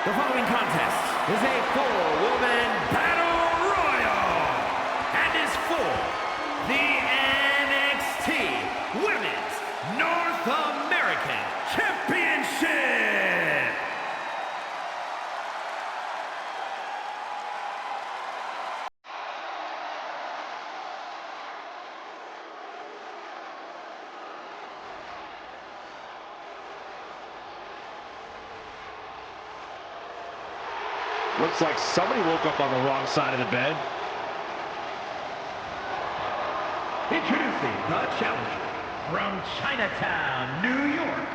The following contest is a four-woman battle royal and is for the NXT Women's North American Championship. Looks like somebody woke up on the wrong side of the bed. Introducing the challenger from Chinatown, New York,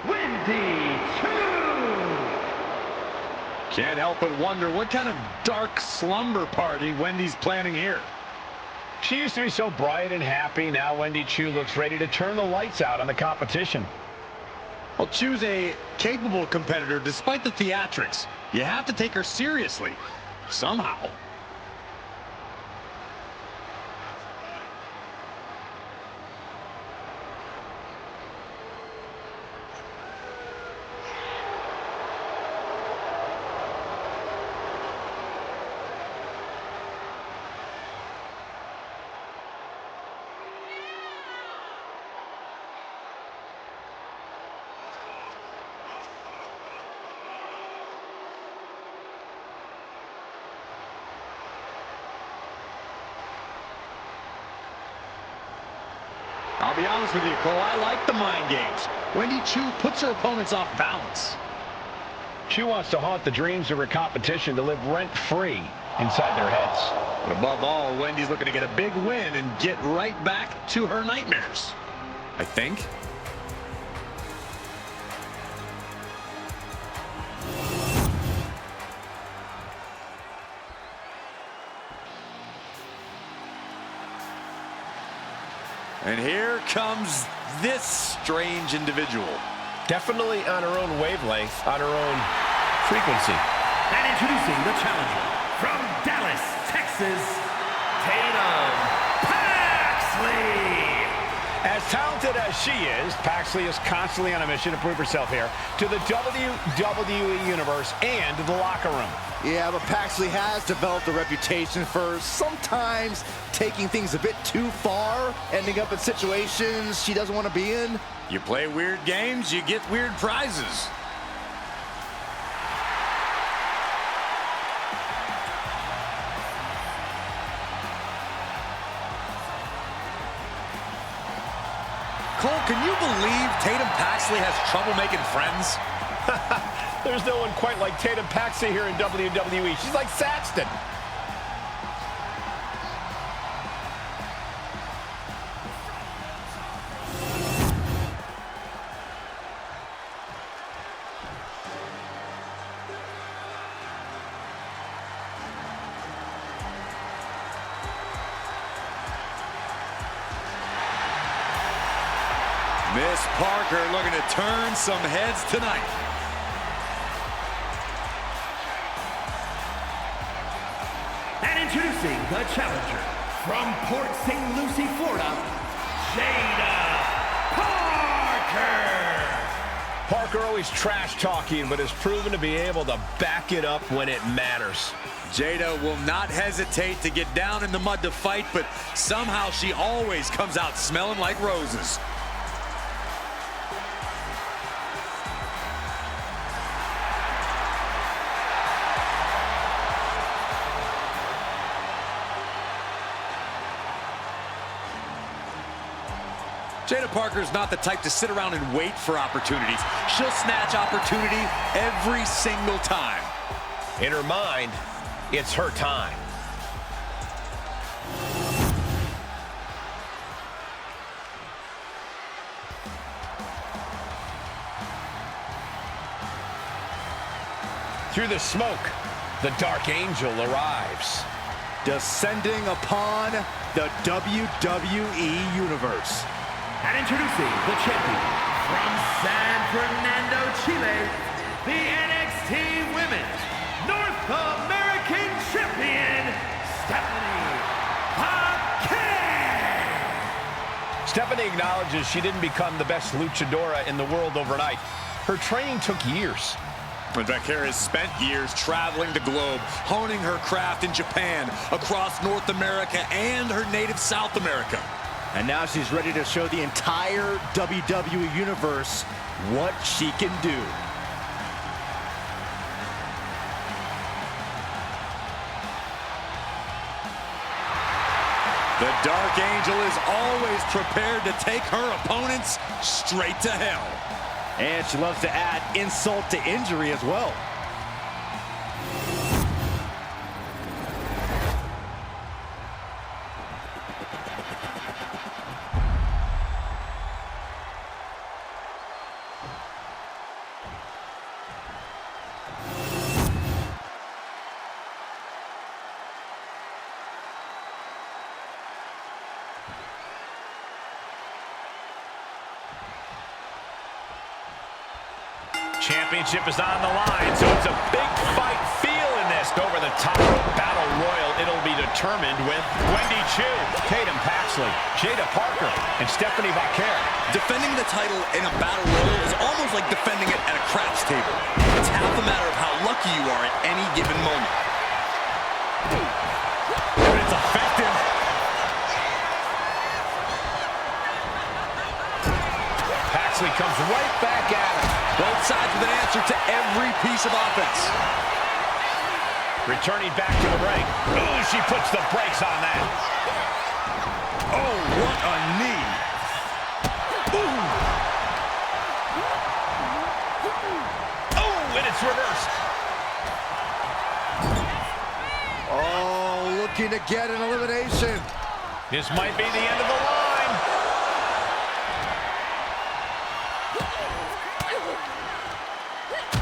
Wendy, Choo. Can't help but wonder what kind of dark slumber party Wendy's planning here. She used to be so bright and happy. Now Wendy Choo looks ready to turn the lights out on the competition. Well, Choo's a capable competitor despite the theatrics. You have to take her seriously, somehow. I'll be honest with you, Cole, I like the mind games. Wendy Choo puts her opponents off balance. Choo wants to haunt the dreams of her competition to live rent-free inside their heads. But above all, Wendy's looking to get a big win and get right back to her nightmares, I think. And here comes this strange individual. Definitely on her own wavelength, on her own frequency. And introducing the challenger from Dallas, Texas, Tatum, Paxley. As talented as she is, Paxley is constantly on a mission to prove herself here to the WWE Universe and the locker room. Yeah, but Paxley has developed a reputation for sometimes taking things a bit too far, ending up in situations she doesn't want to be in. You play weird games, you get weird prizes. Cole, can you believe Tatum Paxley has trouble making friends? There's no one quite like Tatum Paxley here in WWE. She's like Saxton. Miss Parker looking to turn some heads tonight. And introducing the challenger from Port St. Lucie, Florida, Jaida Parker. Parker always trash-talking, but has proven to be able to back it up when it matters. Jaida will not hesitate to get down in the mud to fight, but somehow she always comes out smelling like roses. Jaida Parker's not the type to sit around and wait for opportunities. She'll snatch opportunity every single time. In her mind, it's her time. Through the smoke, the Dark Angel arrives. Descending upon the WWE Universe. And introducing the champion from San Fernando, Chile, the NXT Women's North American Champion, Vaquer. Stephanie acknowledges she didn't become the best luchadora in the world overnight. Her training took years. And Vaquer has spent years traveling the globe, honing her craft in Japan, across North America, and her native South America. And now she's ready to show the entire WWE Universe what she can do. The Dark Angel is always prepared to take her opponents straight to hell. And she loves to add insult to injury as well. Championship is on the line, so it's a big fight feel in this. Over the top rope battle royal, it'll be determined with Wendy, Choo, Tatum, Paxley, Jaida, and Stephanie Vaquer. Defending the title in a battle royal is almost like defending it at a craps table. It's half a matter of how lucky you are at any given moment. But it's effective. Paxley comes right back at him. Both sides with an answer to every piece of offense. Returning back to the ring. Ooh, she puts the brakes on that. Oh, what a knee. Ooh. Oh, and it's reversed. Oh, looking to get an elimination. This might be the end of the line.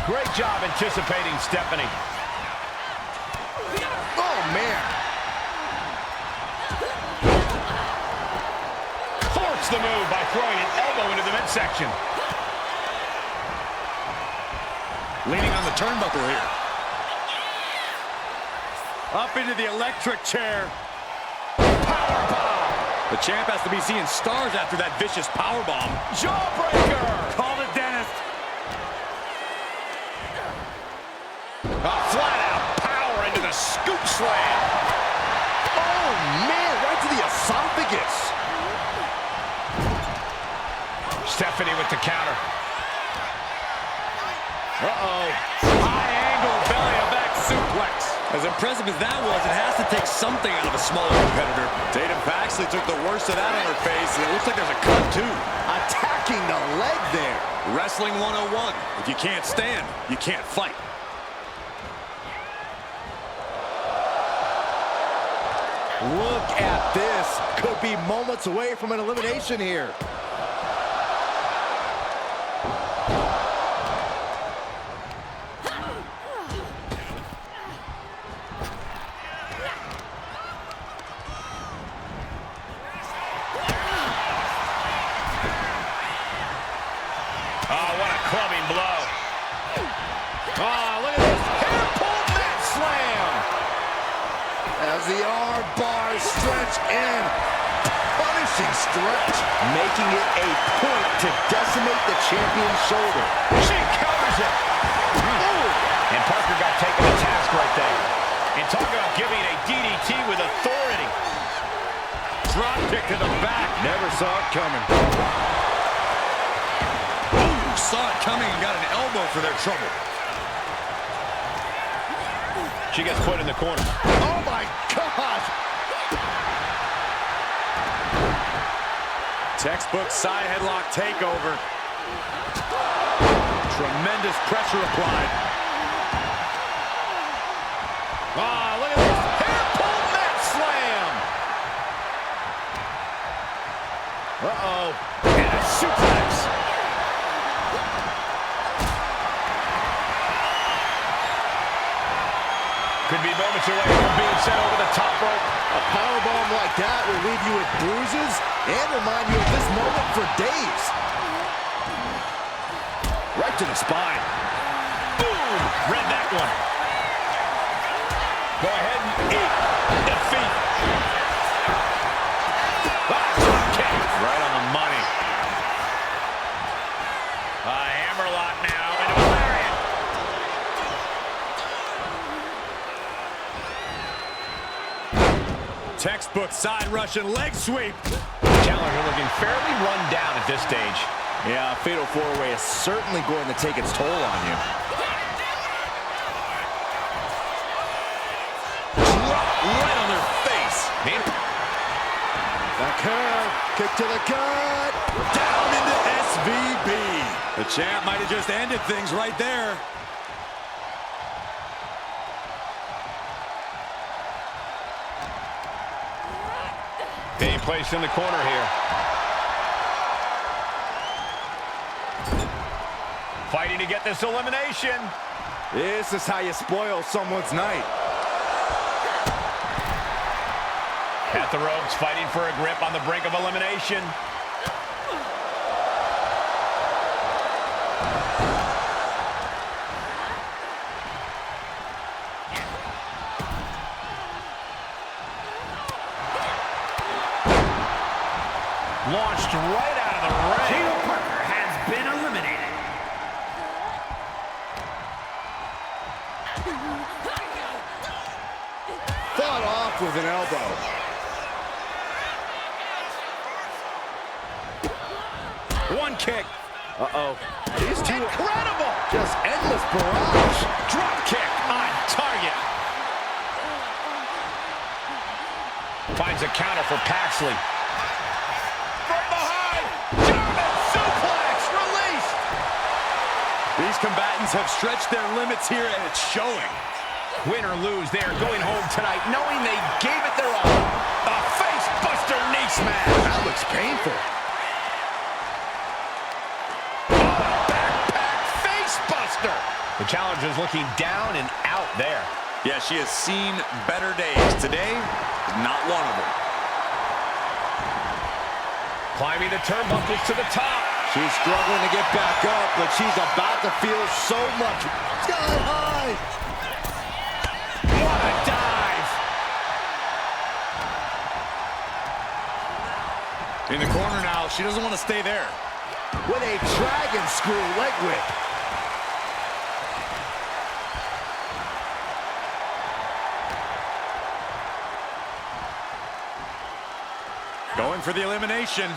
Great job anticipating Stephanie. Oh, man. Thwarts the move by throwing an elbow into the midsection. Leaning on the turnbuckle here. Up into the electric chair. Powerbomb. The champ has to be seeing stars after that vicious powerbomb. Jawbreaker. Call it, Dennis. Flat-out power into the scoop slam. Oh, man, right to the esophagus. Stephanie with the counter. Uh-oh. High-angle belly-to-back suplex. As impressive as that was, it has to take something out of a smaller competitor. Tatum Paxley took the worst of that on her face, and it looks like there's a cut, too. Attacking the leg there. Wrestling 101. If you can't stand, you can't fight. Look at this. Could be moments away from an elimination here. Oh, what a clubbing blow. Oh, look at this. Hair pull mat slam. As the arm bars stretch in. Punishing stretch. Making it a point to decimate the champion's shoulder. She covers it. And Parker got taken to task right there. And talk about giving a DDT with authority. Drop kick to the back. Never saw it coming. Ooh, saw it coming and got an elbow for their trouble. She gets put in the corner. Oh, my God. Textbook side headlock takeover. Tremendous pressure applied. Oh, look at this. Hair pull mat slam. Uh-oh. And a suplex. Could be moments away from being sent over the top rope. A powerbomb like that will leave you with bruises and remind you of this moment for days. Right to the spine. Boom! Read that one. Go ahead and eat defeat. Drop kick. Right on the money. A hammerlock now into a lariat. textbook side Russian leg sweep. Challenger looking fairly run down at this stage. Yeah, fatal four-way is certainly going to take its toll on you. Drop right on their face. Vaquer, kick to the gut. Down into SVB. The champ might have just ended things right there. Being placed in the corner here. Fighting to get this elimination. This is how you spoil someone's night. At the ropes, fighting for a grip on the brink of elimination. Launched right out of the ring. Jaida has been eliminated. Fought off with an elbow. One kick. Uh-oh. These two incredible. Just endless barrage. Drop kick on target. Finds a counter for Paxley. From behind. German suplex released. These combatants have stretched their limits here, and it's showing. Win or lose, they are going home tonight knowing they gave it their all. A face-buster knee smash. That looks painful. The challenger's looking down and out there. Yeah, she has seen better days. Today, not one of them. Climbing the turnbuckles to the top. She's struggling to get back up, but she's about to feel so much. Sky high. What a dive. In the corner now, she doesn't want to stay there. With a dragon screw leg whip. Going for the elimination.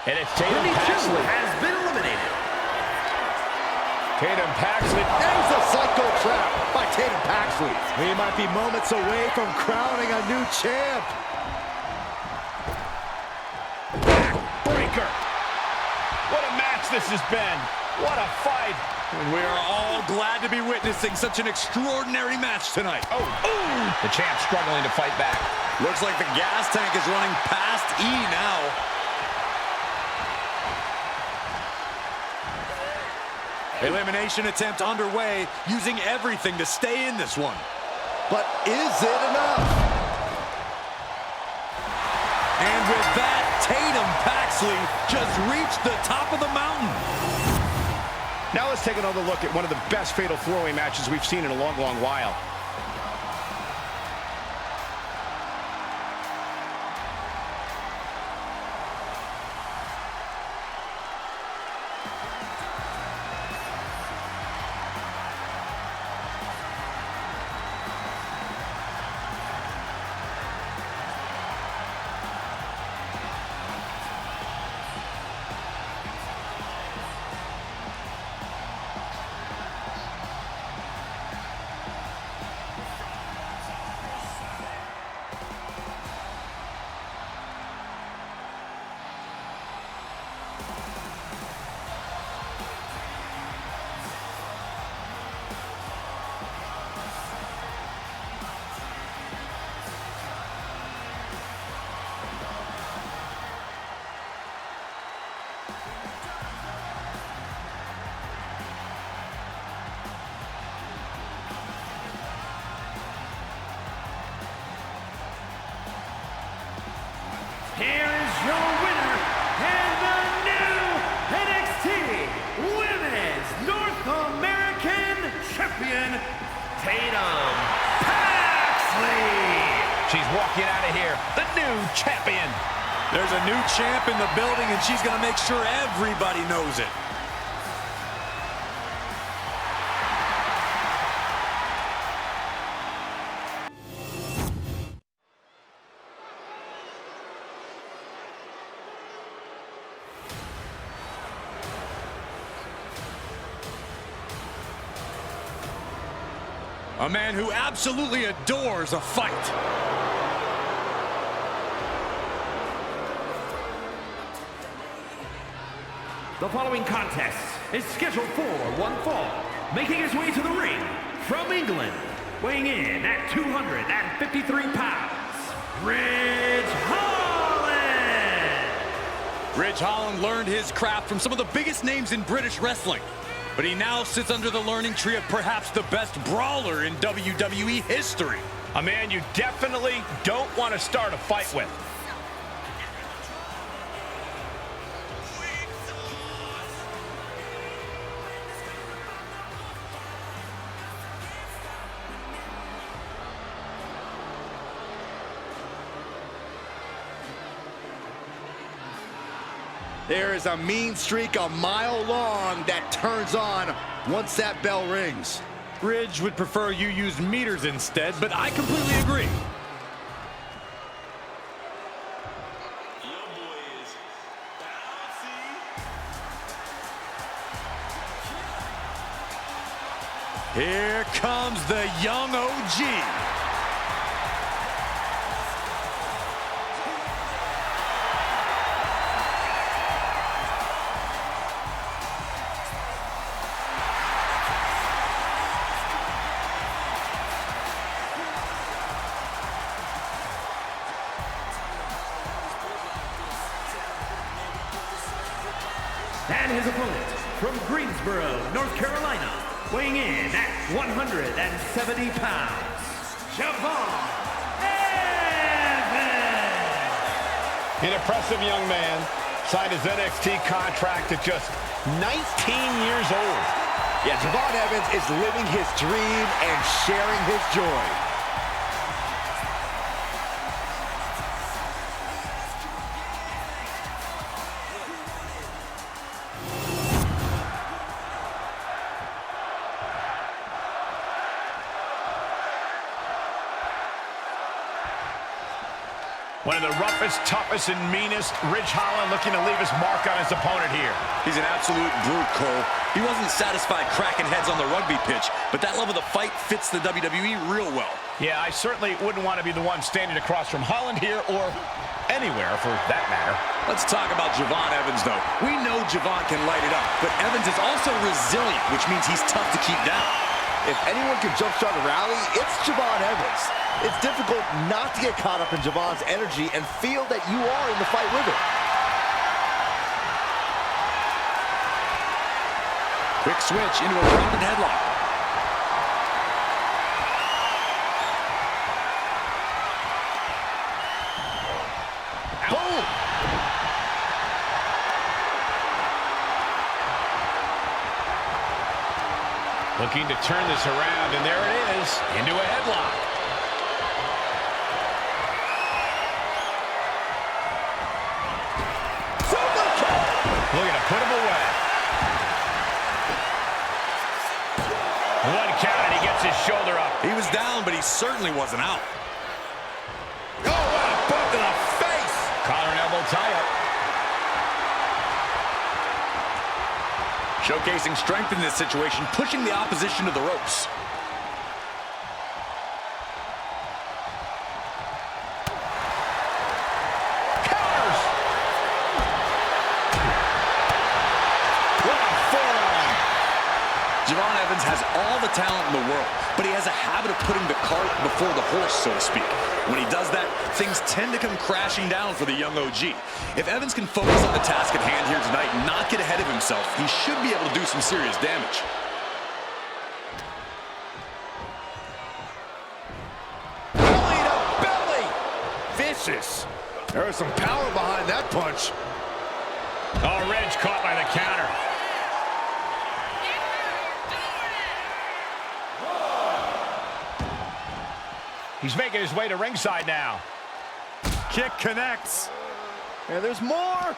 And it's Tatum Wendy Paxley. has been eliminated. Tatum Paxley. There's a psycho trap by Tatum Paxley. We might be moments away from crowning a new champ. Backbreaker. What a match this has been. What a fight. We are all glad to be witnessing such an extraordinary match tonight. Oh, ooh. The champ struggling to fight back. Looks like the gas tank is running past E now. Elimination attempt underway, using everything to stay in this one. But is it enough? And with that, Tatum Paxley just reached the top of the mountain. Now let's take another look at one of the best fatal four-way matches we've seen in a long, long while. Here is your winner and the new NXT Women's North American Champion, Tatum Paxley. She's walking out of here, the new champion. There's a new champ in the building, and she's going to make sure everybody knows it. A man who absolutely adores a fight. The following contest is scheduled for one fall. Making his way to the ring from England, weighing in at 253 pounds, Ridge Holland! Ridge Holland learned his craft from some of the biggest names in British wrestling. But he now sits under the learning tree of perhaps the best brawler in WWE history. A man you definitely don't want to start a fight with. There is a mean streak a mile long that turns on once that bell rings. Ridge would prefer you use meters instead, but I completely agree. Here comes the young OG. And his opponent from Greensboro, North Carolina, weighing in at 170 pounds, Javon Evans! An impressive young man signed his NXT contract at just 19 years old. Yeah, Javon Evans is living his dream and sharing his joy. One of the roughest, toughest, and meanest. Ridge Holland looking to leave his mark on his opponent here. He's an absolute brute, Cole. He wasn't satisfied cracking heads on the rugby pitch, but that love of the fight fits the WWE real well. Yeah, I certainly wouldn't want to be the one standing across from Holland here, or anywhere for that matter. Let's talk about Javon Evans, though. We know Javon can light it up, but Evans is also resilient, which means he's tough to keep down. If anyone can jumpstart a rally, it's Javon Evans. It's difficult not to get caught up in Javon's energy and feel that you are in the fight with him. Quick switch into a rounded headlock. Boom! Looking to turn this around, and there it is, into a headlock. Looking to put him away. One count, and he gets his shoulder up. He was down, but he certainly wasn't out. Oh, what a boot to the face! Collar and elbow tie-up. Showcasing strength in this situation, pushing the opposition to the ropes. Counters! What a forearm! Javon Evans has all the talent in the world, but he has a habit of putting the cart before the horse, so to speak. When he does that, things tend to come crashing down for the young OG. If Evans can focus on the task at hand here tonight and not get ahead of himself, he should be able to do some serious damage. Belly to belly! Vicious. There was some power behind that punch. Oh, Ridge caught by the counter. He's making his way to ringside now. Kick connects. And there's more.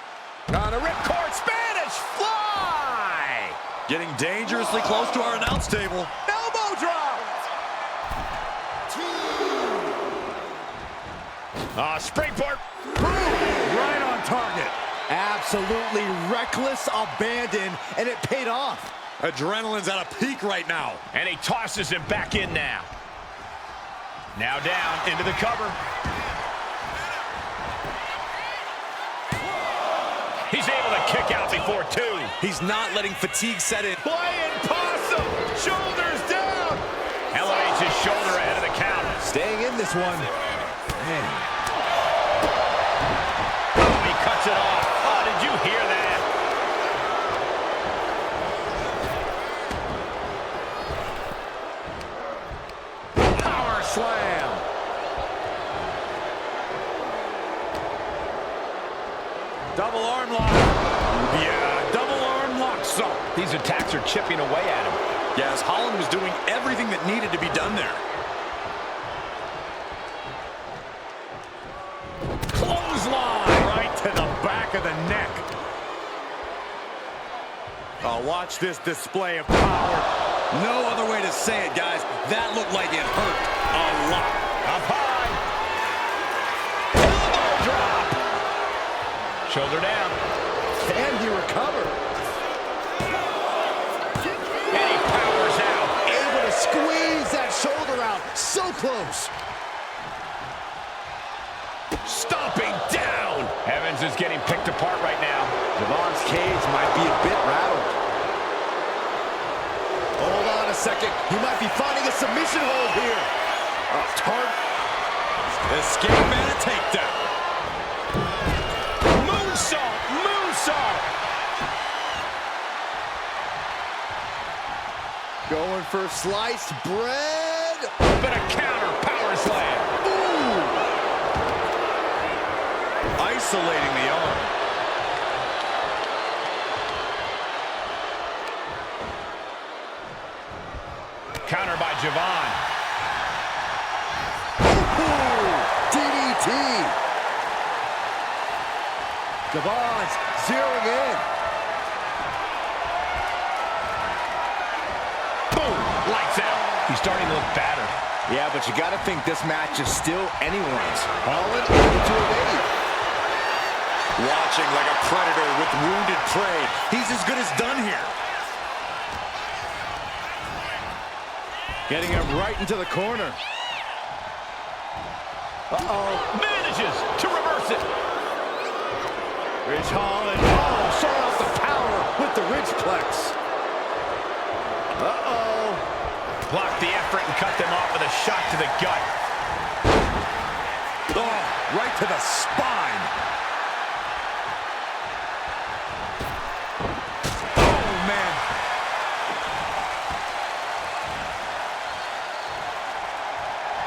On a ripcord Spanish fly. Getting dangerously close to our announce table. Elbow drop. Springboard. Right on target. Absolutely reckless abandon, and it paid off. Adrenaline's at a peak right now. And he tosses him back in now. Now down into the cover. He's able to kick out before 2. He's not letting fatigue set in. Playing possum. Shoulders down. Elevates his shoulder ahead of the count. Staying in this one. Man. Oh, he cuts it off. Oh, did you hear that? Power slam. Double arm lock. Yeah, double arm lock. So these attacks are chipping away at him. Yes, Holland was doing everything that needed to be done there. Clothesline. Right to the back of the neck. Oh, watch this display of power. No other way to say it, guys. That looked like it hurt a lot. Up high. Elbow drop. Shoulder down. Can he recover? And he powers out. Able to squeeze that shoulder out. So close. Stomping down. Evans is getting picked apart right now. Devon's cage might be a bit rattled. Hold on a second. He might be finding a submission hold here. Escape and a takedown. Moonsault. Moonsault. Going for sliced bread. But a counter power slam. Ooh. Isolating the arm. Counter by Javon. Ooh. DDT. Devon's zeroing in. Boom. Lights out. He's starting to look battered. Yeah, but you got to think this match is still anyone's. Holland able to evade. Watching like a predator with wounded prey. He's as good as done here. Getting him right into the corner. Manages to reverse it. Ridge Holland. Oh, showing off the power with the Ridgeplex. Blocked the effort and cut them off with a shot to the gut. Oh, right to the spine. Oh, man.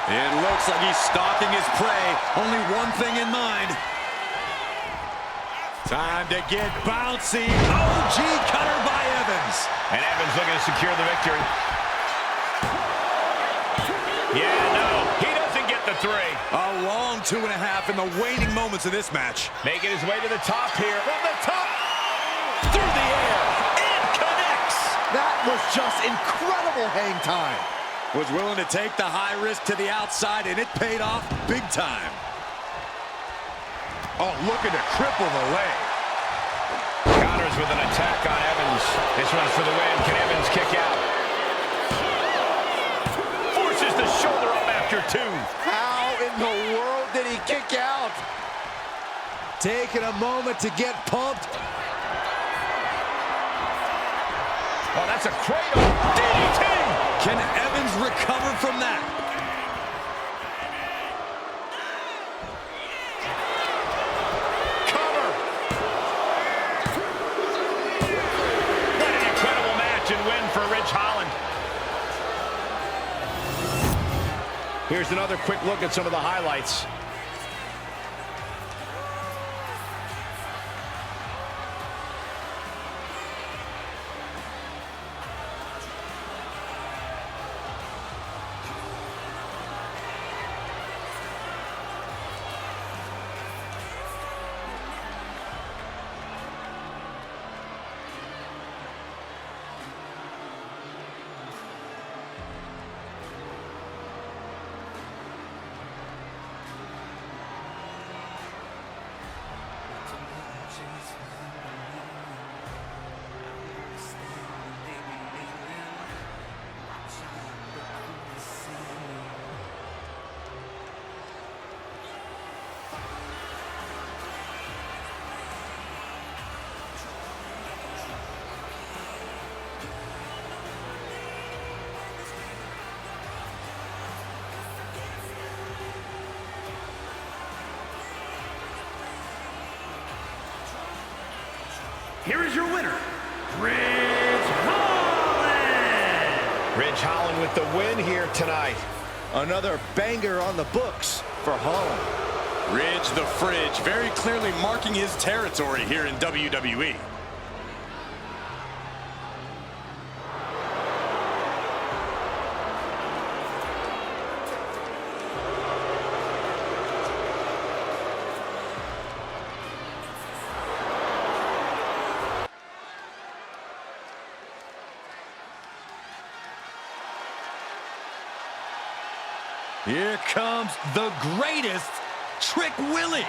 It looks like he's stalking his prey. Only one thing in mind. Time to get bouncy. OG cutter by Evans. And Evans looking to secure the victory. Yeah, no, he doesn't get the 3. A long 2.5 in the waning moments of this match. Making his way to the top here. From the top. Through the air. And connects. That was just incredible hang time. Was willing to take the high risk to the outside, and it paid off big time. Oh, looking to cripple the leg. Counters with an attack on Evans. This one's for the win. Can Evans kick out? Forces the shoulder up after 2. How in the world did he kick out? Taking a moment to get pumped. Oh, that's a cradle. DDT. Can Evans recover from that? Cover. What an incredible match and win for Ridge Holland. Here's another quick look at some of the highlights. here is your winner, Ridge Holland. Ridge Holland with the win here tonight. Another banger on the books for Holland. Ridge the Fridge, very clearly marking his territory here in WWE. Here comes the greatest, Trick Willie.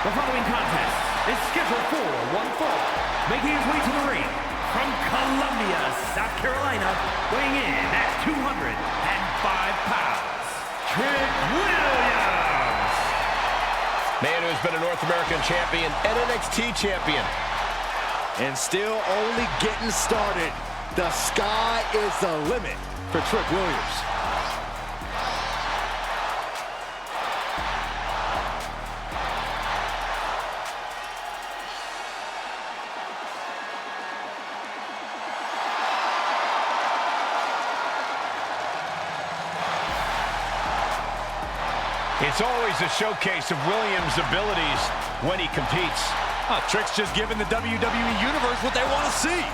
The following contest is scheduled for one fall. Making his way to the ring from Columbia, South Carolina, weighing in at 205 pounds, Trick Williams. Man who's been a North American champion and NXT champion. And still only getting started. The sky is the limit for Trick Williams. It's always a showcase of Williams' abilities when he competes. Trick's just giving the WWE Universe what they want to see.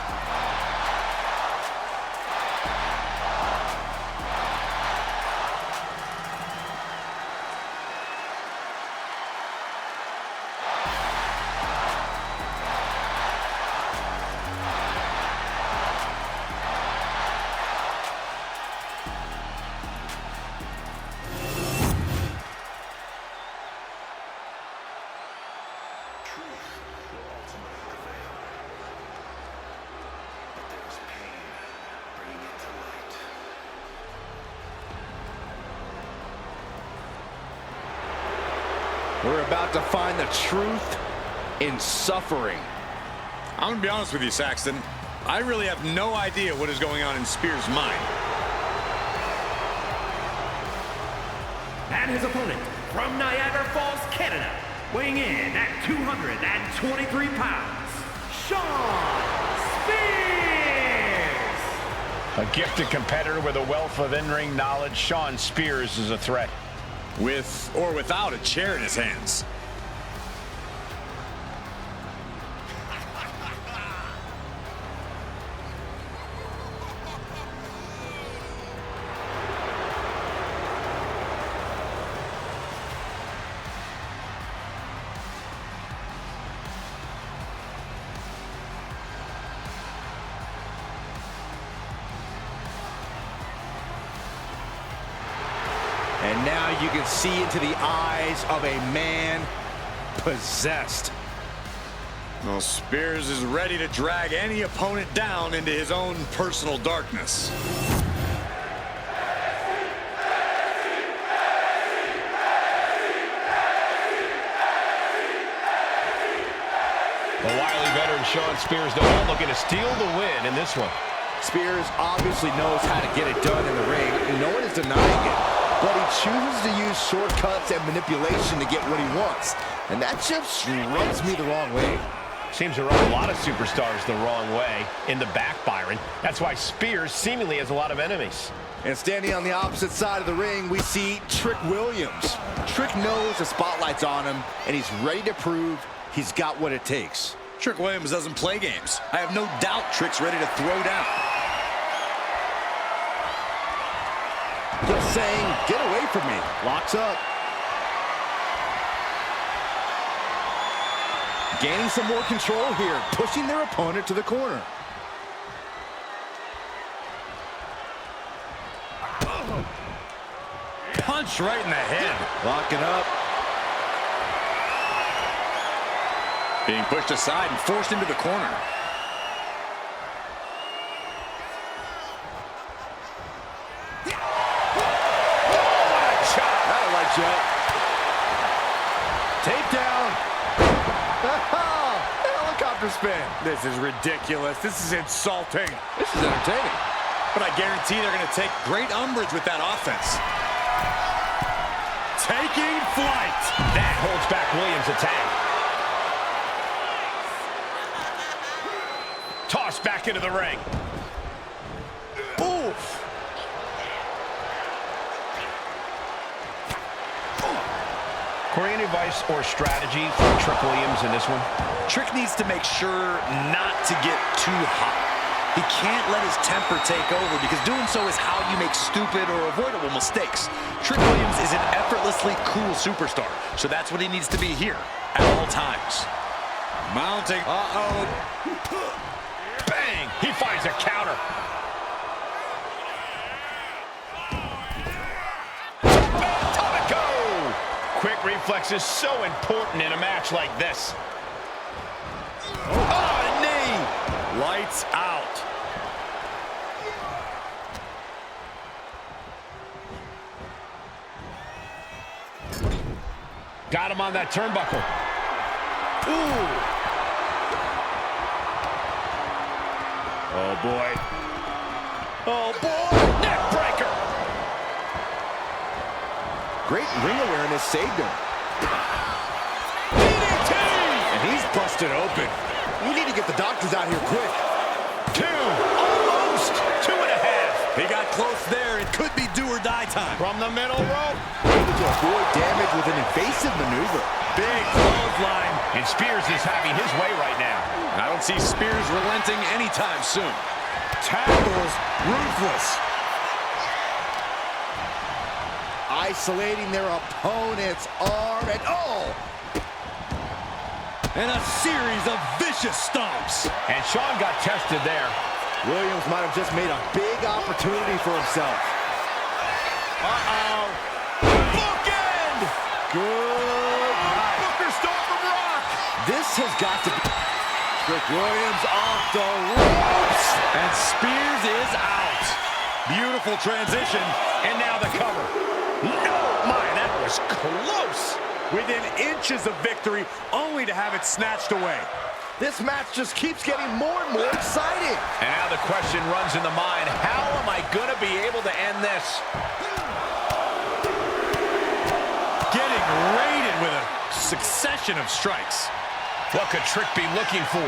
We're about to find the truth in suffering. I'm going to be honest with you, Saxton. I really have no idea what is going on in Spears' mind. And his opponent from Niagara Falls, Canada, weighing in at 223 pounds, Shawn Spears. A gifted competitor with a wealth of in-ring knowledge, Shawn Spears is a threat. With or without a chair in his hands. And now you can see into the eyes of a man possessed. Well, Spears is ready to drag any opponent down into his own personal darkness. The wily veteran Shawn Spears now looking to steal the win in this one. Spears obviously knows how to get it done in the ring. No one is denying it. But he chooses to use shortcuts and manipulation to get what he wants. And that just rubs me the wrong way. Seems to rub a lot of superstars the wrong way in the back, Byron. That's why Spears seemingly has a lot of enemies. And standing on the opposite side of the ring, we see Trick Williams. Trick knows the spotlight's on him, and he's ready to prove he's got what it takes. Trick Williams doesn't play games. I have no doubt Trick's ready to throw down. Just saying, get away from me. Locks up. Gaining some more control here, pushing their opponent to the corner. Punch right in the head. Locking up. Being pushed aside and forced into the corner. Takedown. Helicopter spin. This is ridiculous. This is insulting. This is entertaining. But I guarantee they're going to take great umbrage with that offense. Taking flight. That holds back Williams' attack. Tossed back into the ring. Oof. Corey, any advice or strategy for Trick Williams in this one? Trick needs to make sure not to get too hot. He can't let his temper take over because doing so is how you make stupid or avoidable mistakes. Trick Williams is an effortlessly cool superstar, so that's what he needs to be here at all times. Mounting. Uh-oh. Bang! He finds a counter. Quick reflex is so important in a match like this. Oh, knee! Lights out. Got him on that turnbuckle. Ooh! Oh, boy. Oh, boy! Neck breaker! Great ring awareness saved him. DDT! And he's busted open. We need to get the doctors out here quick. 2, almost 2.5. He got close there. It could be do or die time. From the middle rope. Able to avoid damage with an evasive maneuver. Big clothesline. And Spears is having his way right now. I don't see Spears relenting anytime soon. Tackles ruthless. Isolating their opponent's arm and And a series of vicious stomps. And Shawn got tested there. Williams might have just made a big opportunity for himself. Uh-oh. Bookend! Good. Booker Storm from Rock. This has got to be... Trick Williams off the ropes. And Spears is out. Beautiful transition. And now the cover. No! My, that was close. Within inches of victory, only to have it snatched away. This match just keeps getting more and more exciting. And now the question runs in the mind, how am I going to be able to end this? Getting raided with a succession of strikes. What could Trick be looking for?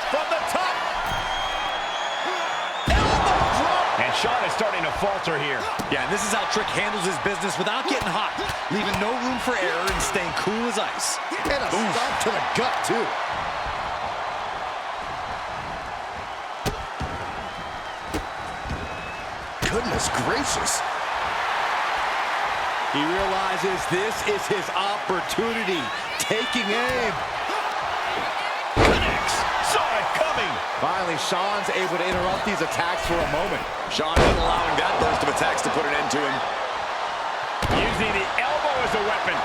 From the top. Elbow drop. And Shawn is starting to falter here. Yeah, and this is how Trick handles his business without getting hot, leaving no room for error and staying cool as ice. And a stomp to the gut, too. Goodness gracious. He realizes this is his opportunity. Taking aim. Connects. Saw it coming. Finally, Shawn's able to interrupt these attacks for a moment. Shawn isn't allowing that burst of attacks to put an end to him. Using the elbow as a weapon.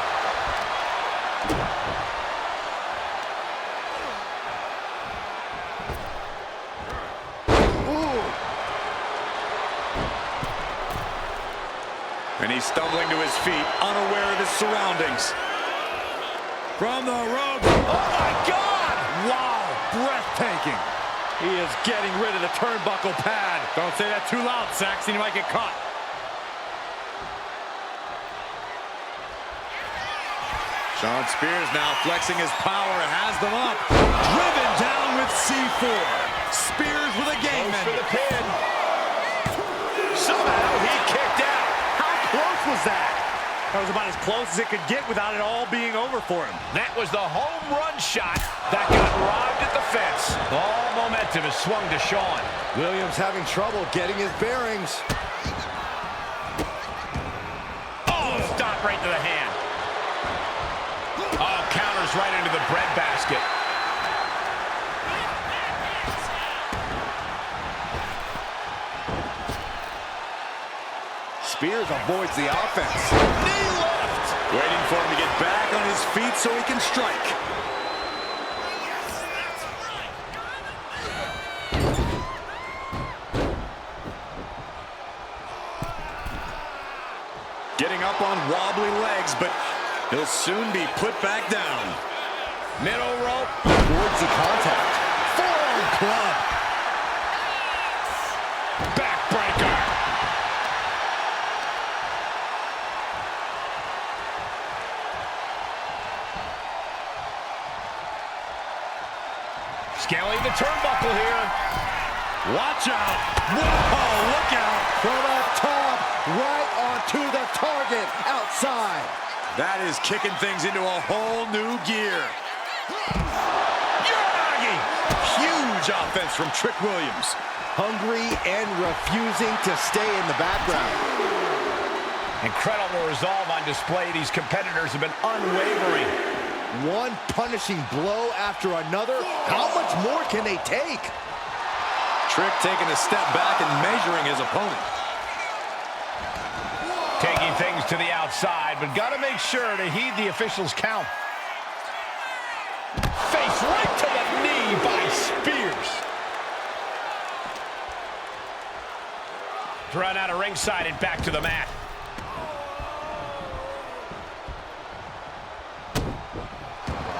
Ooh. And he's stumbling to his feet, unaware of his surroundings. From the rope. Oh, my God! Wow, breathtaking. He is getting rid of the turnbuckle pad. Don't say that too loud, Saxon. You might get caught. Shawn Spears now flexing his power, has them up. Driven down with C4. Spears with a game Goes for ender. the pin. Somehow he kicked out. How close was that? That was about as close as it could get without it all being over for him. That was the home run shot that got robbed at the fence. All momentum is swung to Shawn. Williams having trouble getting his bearings. Oh, stop right to the hand. Oh, counters right into the breadbasket. Spears avoids the offense. Knee left. Waiting for him to get back on his feet so he can strike. Getting up on wobbly legs, but he'll soon be put back down. Middle rope. Towards the contact. Forearm club. Backbreaker. Scaling the turnbuckle here. Watch out. Whoa, look out. From the top, right onto the target, outside. That is kicking things into a whole new gear. Huge offense from Trick Williams. Hungry and refusing to stay in the background. Incredible resolve on display. These competitors have been unwavering. One punishing blow after another. How much more can they take? Trick taking a step back and measuring his opponent. Taking things to the outside, but got to make sure to heed the officials' count. Face right to the knee by Spears. Drawn out of ringside and back to the mat.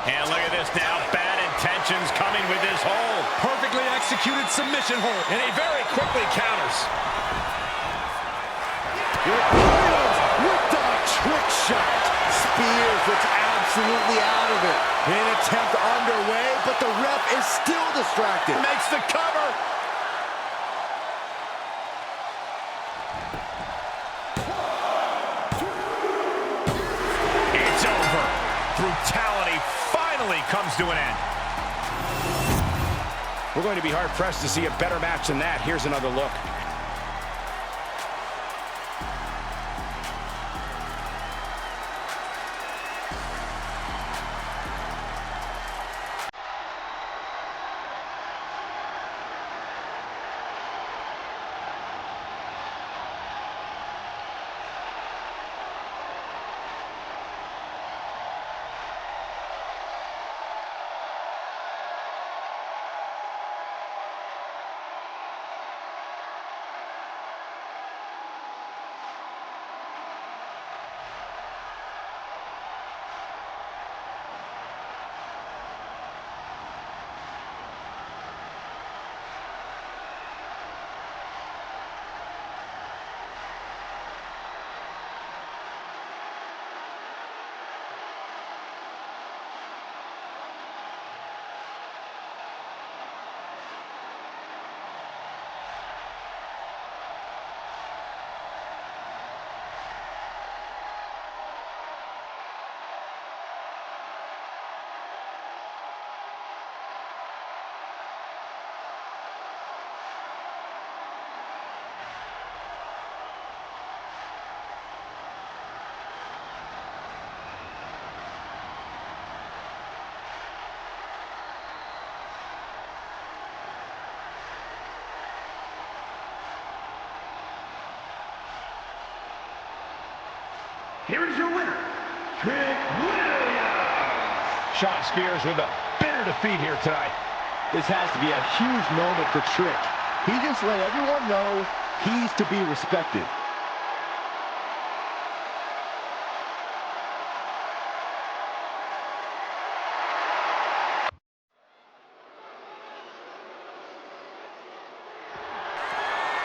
And look at this now. Bad intentions coming with this hold. Perfectly executed submission hold. And he very quickly counters. With the trick shot. Spears looks absolutely out of it. An attempt underway, but the ref is still distracted. Makes the cover. It's over. Brutality finally comes to an end. We're going to be hard-pressed to see a better match than that. Here's another look. Here is your winner, Trick Williams. Shawn Spears with a bitter defeat here tonight. This has to be a huge moment for Trick. He just let everyone know he's to be respected.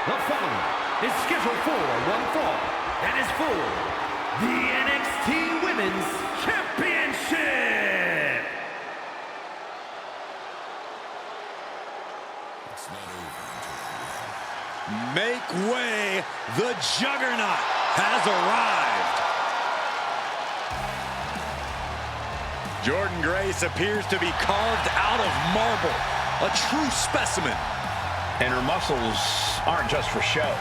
The following is scheduled for one fall and is for the NXT Women's Championship. Make way, the Juggernaut has arrived. Jordynne Grace appears to be carved out of marble, a true specimen. And her muscles aren't just for show.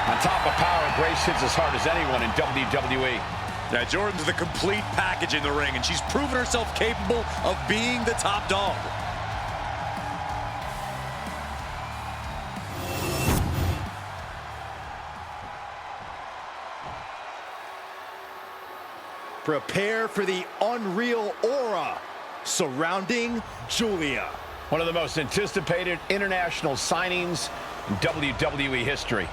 On top of power, Grace hits as hard as anyone in WWE. Now, Jordynne's the complete package in the ring, and she's proven herself capable of being the top dog. Prepare for the unreal aura surrounding Giulia. One of the most anticipated international signings in WWE history.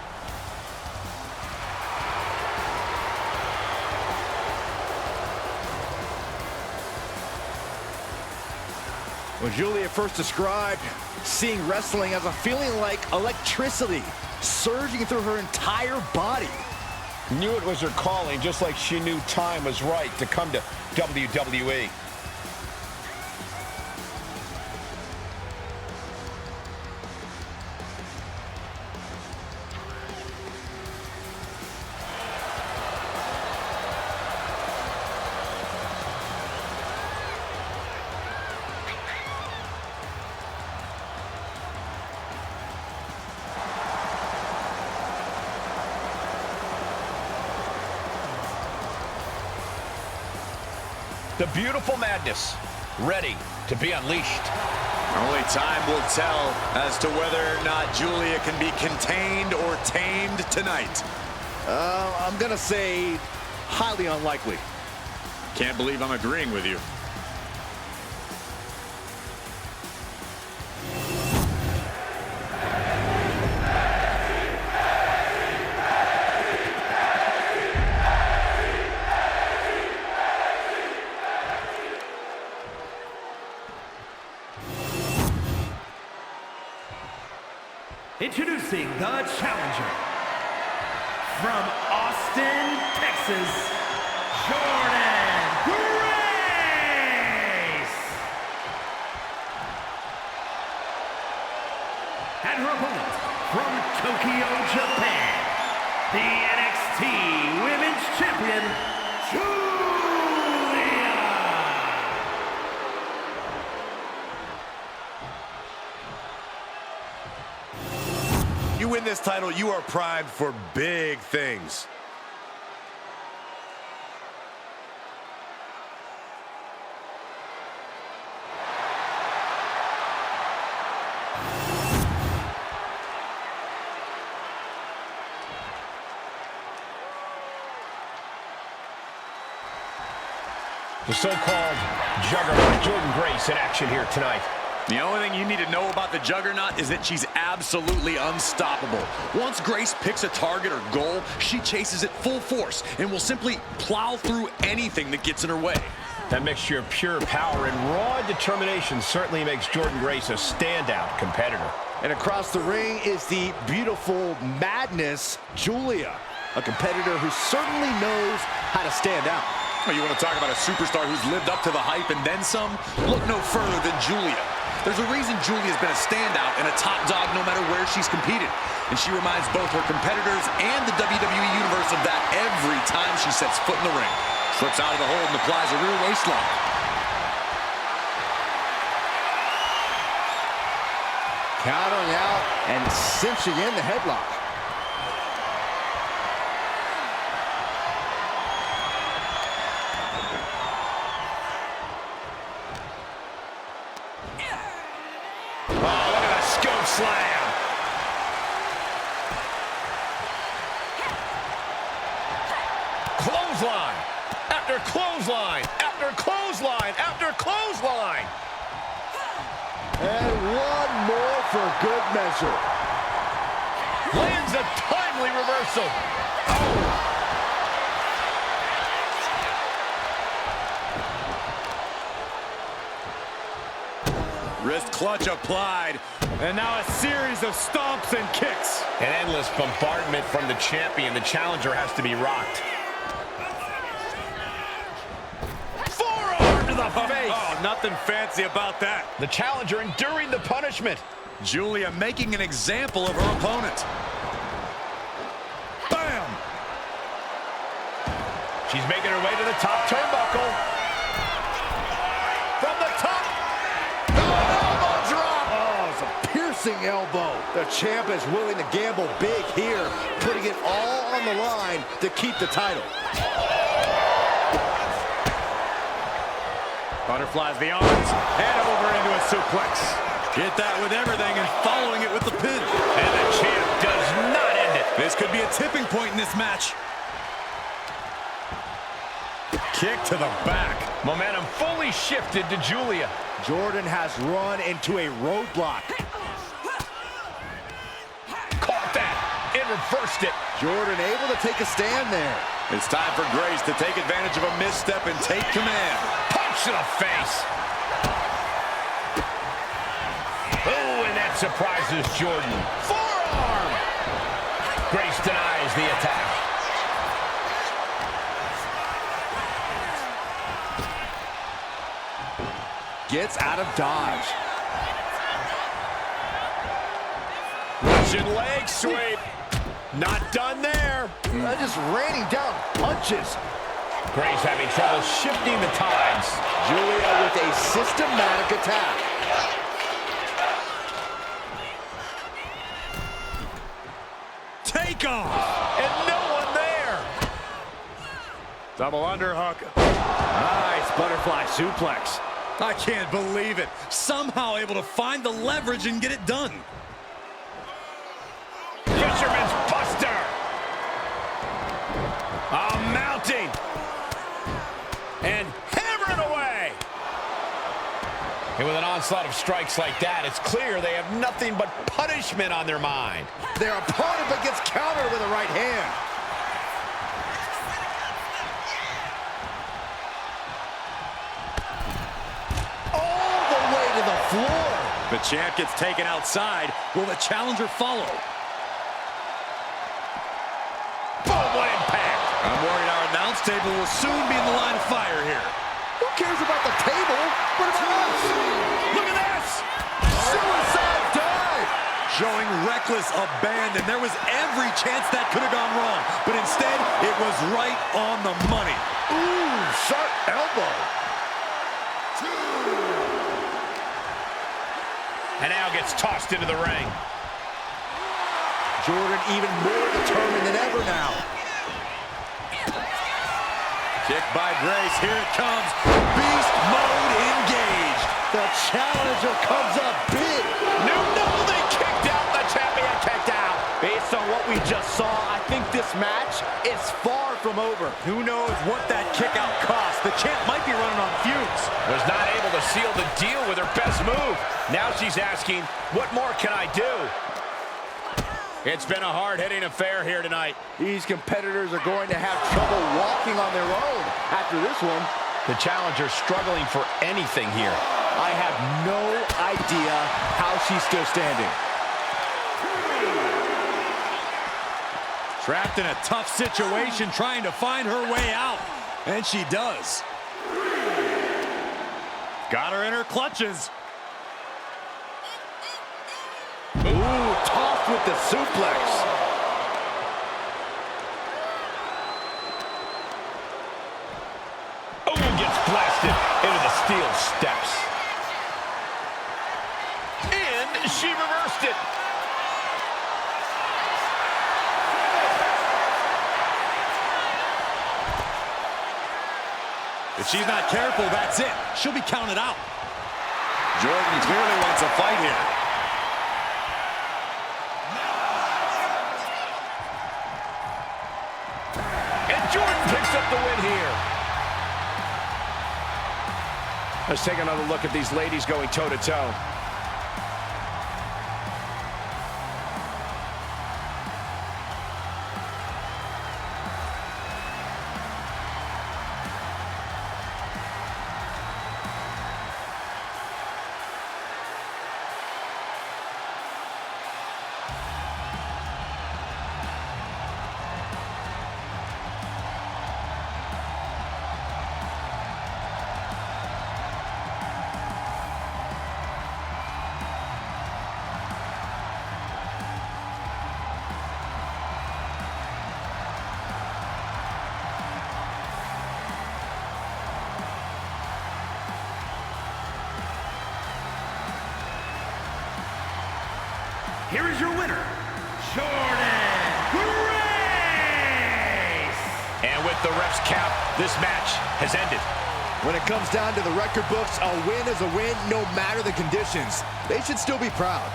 When Giulia first described seeing wrestling as a feeling like electricity surging through her entire body. Knew it was her calling, just like she knew time was right to come to WWE. The beautiful madness, ready to be unleashed. Only time will tell as to whether or not Giulia can be contained or tamed tonight. I'm gonna say highly unlikely. Can't believe I'm agreeing with you. Introducing the challenger from Austin, Texas, Jordynne Grace. And her opponent from Tokyo, Japan, the NXT Women's Champion, Giulia. You win this title, you are primed for big things. The so-called juggernaut Jordynne Grace in action here tonight. The only thing you need to know about the Juggernaut is that she's absolutely unstoppable. Once Grace picks a target or goal, she chases it full force and will simply plow through anything that gets in her way. That mixture of pure power and raw determination certainly makes Jordynne Grace a standout competitor. And across the ring is the beautiful madness, Giulia, a competitor who certainly knows how to stand out. Oh, you want to talk about a superstar who's lived up to the hype and then some? Look no further than Giulia. There's a reason Giulia's been a standout and a top dog no matter where she's competed. And she reminds both her competitors and the WWE Universe of that every time she sets foot in the ring. Slips out of the hold and applies a rear waistlock. Countering out and cinching in the headlock. Slam. Clothesline after clothesline after clothesline after clothesline. And one more for good measure. Lands a timely reversal. Oh. Wrist clutch applied. And now a series of stomps and kicks. An endless bombardment from the champion. The challenger has to be rocked. Forearm to the face. Oh, nothing fancy about that. The challenger enduring the punishment. Giulia making an example of her opponent. Bam! She's making her way to the top turnbuckle. From the top. Elbow. The champ is willing to gamble big here, putting it all on the line to keep the title. Butterflies the arms and over into a suplex. Get that with everything and following it with the pin. And the champ does not end it. This could be a tipping point in this match. Kick to the back. Momentum fully shifted to Giulia. Jordynne has run into a roadblock. Caught that and reversed it. Jordynne able to take a stand there. It's time for Grace to take advantage of a misstep and take command. Punch to the face. surprises Jordynne. Forearm! Grace denies the attack. Gets out of dodge. Russian leg sweep. Not done there. Just raining down punches. Grace having trouble shifting the tides. Giulia with a systematic attack. Take off! And no one there. Double underhook. Nice butterfly suplex. I can't believe it. Somehow able to find the leverage and get it done. Fisherman's Buster. Mounting. And hammering away. And with an onslaught of strikes like that, it's clear they have nothing but punishment on their mind. Their opponent but gets countered with a right hand. All the way to the floor. The champ gets taken outside. Will the challenger follow? Boom, what impact! I'm worried our announce table will soon be in the line of fire here. Who cares about the table? What about us? Look at this! Suicide dive! Showing reckless abandon. There was every chance that could have gone wrong, but instead, it was right on the money. Ooh, sharp elbow. And now gets tossed into the ring. Jordynne even more determined than ever now. Kick by Grace, here it comes. Beast mode engaged. The challenger comes up big. No, they kicked out. The champion kicked out. Based on what we just saw, I think this match is far from over. Who knows what that kick out cost? The champ might be running on fumes. Was not able to seal the deal with her best move. Now she's asking, what more can I do? It's been a hard-hitting affair here tonight. These competitors are going to have trouble walking on their own after this one. The challenger struggling for anything here. I have no idea how she's still standing. Trapped in a tough situation, trying to find her way out. And she does. Got her in her clutches. Ooh, tossed with the suplex. Oh, gets blasted into the steel steps. And she reversed it. If she's not careful, that's it. She'll be counted out. Jordynne clearly wants a fight here. And Jordynne picks up the win here. Let's take another look at these ladies going toe-to-toe. Here is your winner, Jordynne Grace! And with the ref's count, this match has ended. When it comes down to the record books, a win is a win no matter the conditions. They should still be proud.